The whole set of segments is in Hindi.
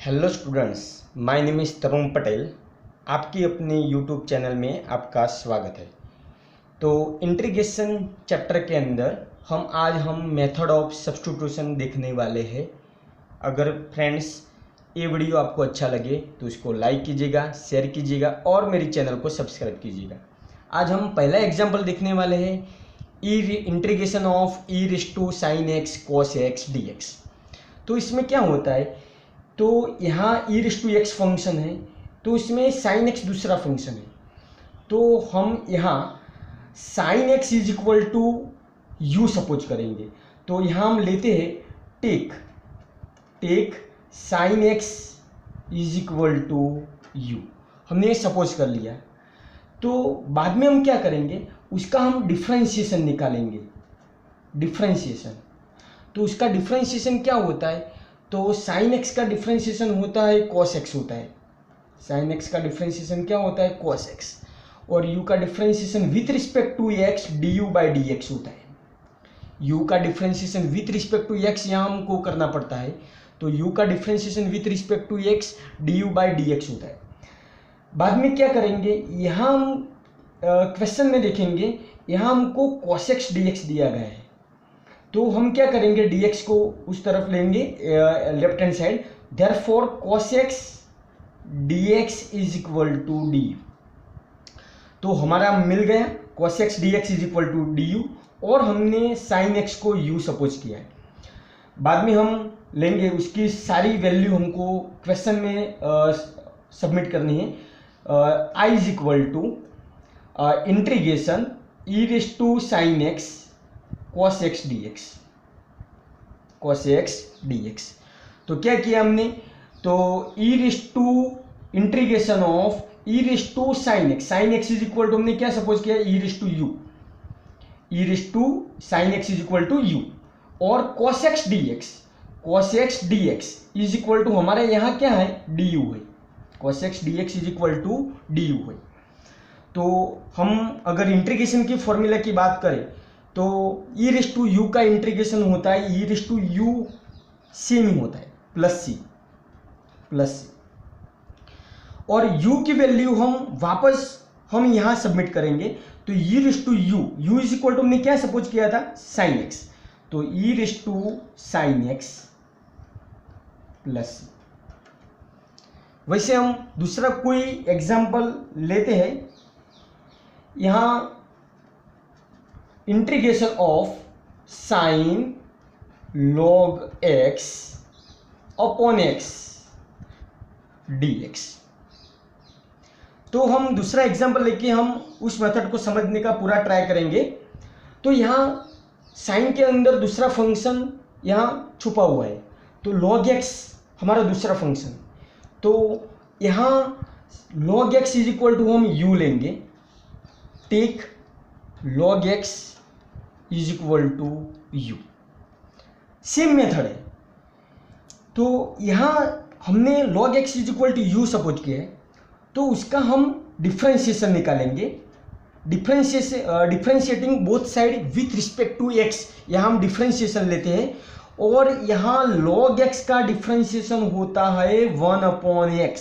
Hello students, my name is Tarun Patel. आपकी अपने यूट्यूब चैनल में आपका स्वागत है। तो इंटीग्रेशन चैप्टर के अंदर हम मेथड ऑफ सब्स्टिट्यूशन देखने वाले हैं। अगर फ्रेंड्स ये वीडियो आपको अच्छा लगे तो इसको लाइक कीजिएगा, शेयर कीजिएगा और मेरी चैनल को सब्सक्राइब कीजिएगा। आज हम पहला एग्जाम्पल देखने वाले हैं, integration of e raise to sine x cos x d x. तो इसमें क्या होता है, तो यहाँ e raise to x function है, तो इसमें साइन एक्स दूसरा फंक्शन है। तो हम यहाँ sine x is equal to u suppose करेंगे। तो यहाँ हम लेते हैं take sine x is equal to u, हमने ये सपोज कर लिया। तो बाद में हम क्या करेंगे, उसका हम डिफ्रेंशिएशन निकालेंगे। डिफ्रेंशिएशन, तो उसका डिफ्रेंशिएशन क्या होता है, तो साइन एक्स का डिफ्रेंशिएशन होता है कॉस एक्स होता है। साइन एक्स का डिफ्रेंशिएशन क्या होता है, कॉस एक्स। और यू का differentiation with respect to x d u by d x होता है। यू का differentiation with respect to x यहाँ हमको करना पड़ता है, तो यू का differentiation with respect to x d u by d x होता है। बाद में क्या करेंगे, यहाँ हम क्वेश्चन में देखेंगे, यहाँ हमको कॉस एक्स डी एक्स दिया गया है। तो हम क्या करेंगे, dx को उस तरफ लेंगे left hand side, therefore cos x dx is equal to d. तो हमारा मिल गया cos x dx is equal to d u, और हमने sin x को u सपोज किया है। बाद में हम लेंगे उसकी सारी वैल्यू, हमको क्वेश्चन में सबमिट करनी है। i is equal to integration e raise to sine x cos x dx, cos x dx। तो क्या किया हमने, तो e raise to integration of e raise to sine x, sine x is equal to हमने क्या सपोज किया, e raise to u, e raise to sine x is equal to u, और cos x dx, cos x dx is equal to हमारे यहाँ क्या है, du है। cos x dx is equal to du है। तो हम अगर इंटीग्रेशन की फॉर्मूला की बात करें, तो ई रेज़ टू यू का इंटीग्रेशन होता है e raise to u same ही होता है, प्लस सी। और यू की वैल्यू हम वापस यहाँ सबमिट करेंगे। तो e raise to u is equal to हमने क्या सपोज किया था, साइन एक्स। तो e raise to sine x plus c. वैसे हम दूसरा कोई एग्जाम्पल लेते हैं, यहाँ integration of sine log x upon x dx। तो हम दूसरा एग्जांपल लेके हम उस मेथड को समझने का पूरा ट्राई करेंगे। तो यहाँ साइन के अंदर दूसरा फंक्शन यहाँ छुपा हुआ है, तो log x हमारा दूसरा फंक्शन। तो यहाँ log x is equal to हम u लेंगे, take log x is equal to u, same method है। तो यहाँ हमने log x is equal to u suppose किया है, तो उसका हम डिफ्रेंशिएशन निकालेंगे। Differentiating both side with respect to x, यहाँ हम डिफ्रेंशिएशन लेते हैं, और यहाँ log x का डिफ्रेंशिएशन होता है 1 अपॉन x,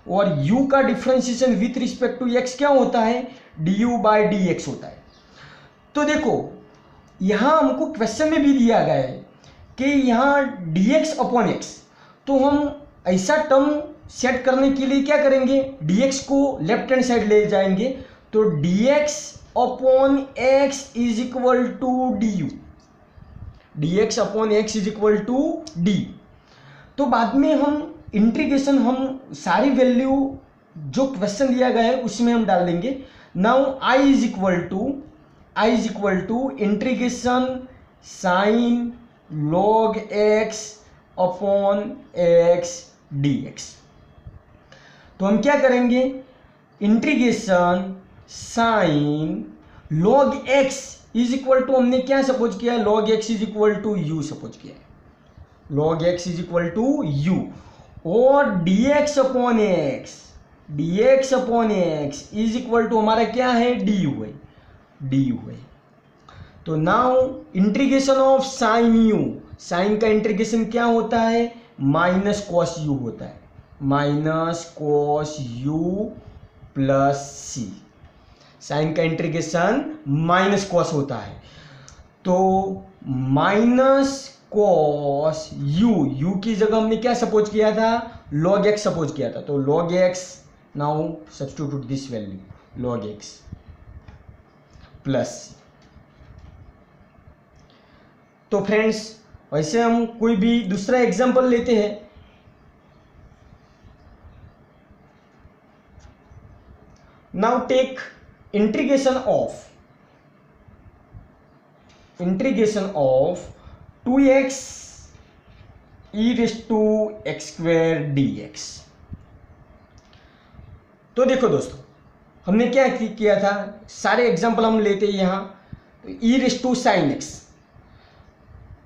और u का differentiation with respect to x क्या होता है, du बाई डी एक्स होता है। तो देखो यहाँ हमको क्वेश्चन में भी दिया गया है कि यहाँ dx अपॉन x, तो हम ऐसा टर्म सेट करने के लिए क्या करेंगे, dx को लेफ्ट हैंड साइड ले जाएंगे। तो dx upon x is equal to du, dx upon x is equal to d। तो बाद में हम इंटीग्रेशन, हम सारी वैल्यू जो क्वेश्चन दिया गया है उसमें हम डाल देंगे। Now i is equal to integration sine log x upon x dx। तो हम क्या करेंगे, integration sine log x is equal to हमने क्या सपोज किया है, log x is equal to u suppose किया है, log x is equal to u, और dx upon x is equal to हमारा क्या है, du है। तो now integration of sine u, sine का इंटीग्रेशन क्या होता है, माइनस कॉस यू होता है, माइनस कॉस यू प्लस सी। साइन का इंटीग्रेशन माइनस कॉस होता है, तो माइनस कॉस यू की जगह हमने क्या सपोज किया था, log x सपोज किया था, तो log x, now substitute this value log x plus. तो फ्रेंड्स वैसे हम कोई भी दूसरा एग्जांपल लेते हैं। Now take integration of 2x e raise to x square dx। तो देखो दोस्तों, हमने क्या किया था, सारे एग्जांपल हम लेते हैं यहाँ। तो e raise to sine x,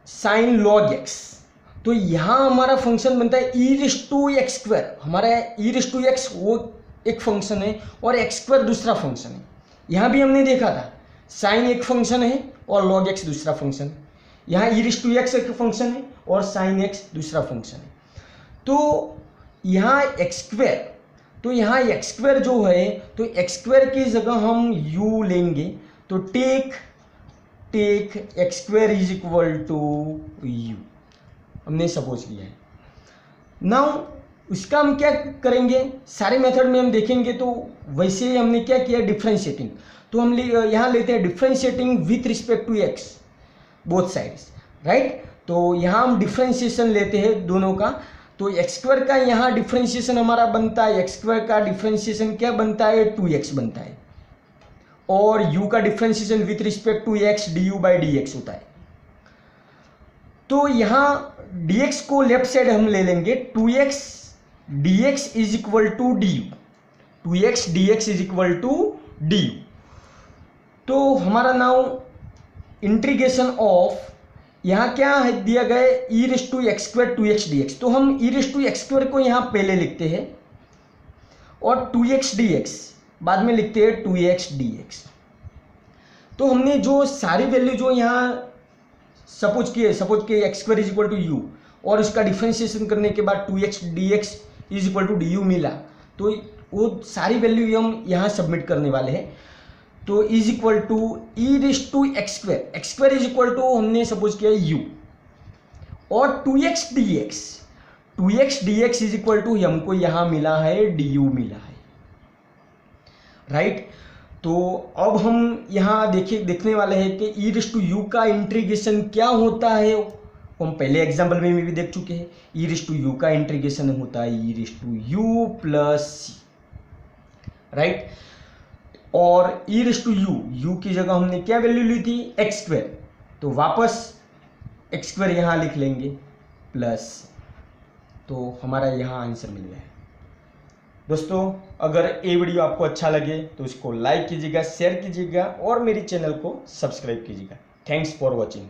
sine log x, तो यहाँ हमारा फंक्शन बनता है e raise to x square. हमारा e रेज़ टू x वो एक फंक्शन है और x स्क्वायर दूसरा फंक्शन है। यहाँ भी हमने देखा था साइन एक फंक्शन है और log x दूसरा फंक्शन है। यहाँ e रेज़ टू x एक फंक्शन है और साइन x दूसरा फंक्शन है। तो यहाँ x स्क्वायर, तो यहाँ x स्क्वायर जो है, तो x स्क्वायर की जगह हम u लेंगे, तो take x square is equal to u हमने सपोज किया है। नाउ उसका हम क्या करेंगे, सारे मेथड में हम देखेंगे तो वैसे ही हमने क्या किया, डिफ्रेंशिएटिंग। तो हम यहाँ लेते हैं differentiating with respect to x both sides, right. तो यहाँ हम डिफ्रेंशिएशन लेते हैं दोनों का। तो एक्स स्क्वायर का यहाँ डिफ्रेंशिएशन हमारा बनता है, एक्स स्क्वायर का डिफ्रेंशिएशन क्या बनता है, 2x बनता है, और u का differentiation with respect to x du by dx होता है। तो यहाँ dx को लेफ्ट साइड हम ले लेंगे, 2x dx is equal to du, 2x dx is equal to du। तो हमारा नाउ इंटीग्रेशन ऑफ, यहाँ क्या है दिया गया है, e raise to x square 2x dx। तो हम e raise to x square को यहाँ पहले लिखते हैं और 2x dx बाद में लिखते हैं 2x dx। तो हमने जो सारी वैल्यू जो यहाँ सपोज किए x square is equal to u, और उसका डिफ्रेंशिएशन करने के बाद 2x dx is equal to du मिला, तो वो सारी वैल्यू हम यहाँ सबमिट करने वाले हैं। तो is equal to e raise to x square is equal to हमने सपोज किया u, और 2x dx is equal to हमको यहाँ मिला है du मिला है, राइट। तो अब हम यहाँ देखने वाले हैं कि e रेज़ टू u का इंटीग्रेशन क्या होता है। हम पहले एग्जाम्पल में भी देख चुके हैं, e रेज़ टू u का इंटीग्रेशन होता है e raise to u plus c, right. और e रेज़ टू u की जगह हमने क्या वैल्यू ली थी, एक्स स्क्वायर, तो वापस एक्स स्क्वायर यहाँ लिख लेंगे प्लस, तो हमारा यहाँ आंसर मिल गया है। दोस्तों अगर ये वीडियो आपको अच्छा लगे तो इसको लाइक कीजिएगा, शेयर कीजिएगा और मेरे चैनल को सब्सक्राइब कीजिएगा। Thanks for watching.